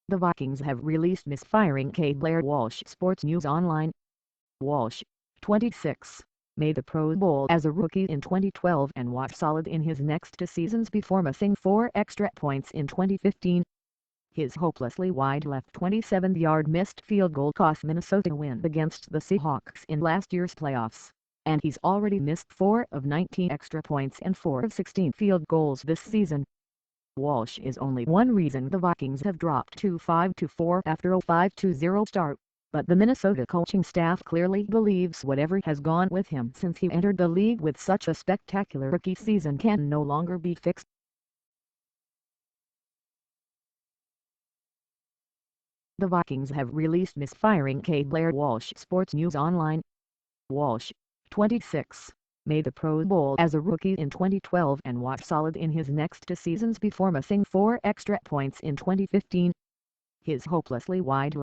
The Vikings have released misfiring K Blair Walsh. Sports News Online. Walsh, 26, made the Pro Bowl as a rookie in 2012 and was solid in his next 2 seasons before missing 4 extra points in 2015. His hopelessly wide left 27-yard missed field goal cost Minnesota a win against the Seahawks in last year's playoffs, and he's already missed 4 of 19 extra points and 4 of 16 field goals this season. Walsh is only one reason the Vikings have dropped to 5-4 after a 5-0 start, but the Minnesota coaching staff clearly believes whatever has gone with him since he entered the league with such a spectacular rookie season can no longer be fixed. The Vikings have released misfiring K Blair Walsh. Sports News Online. Walsh, 26, made the Pro Bowl as a rookie in 2012 and was solid in his next 2 seasons before missing 4 extra points in 2015. His hopelessly wide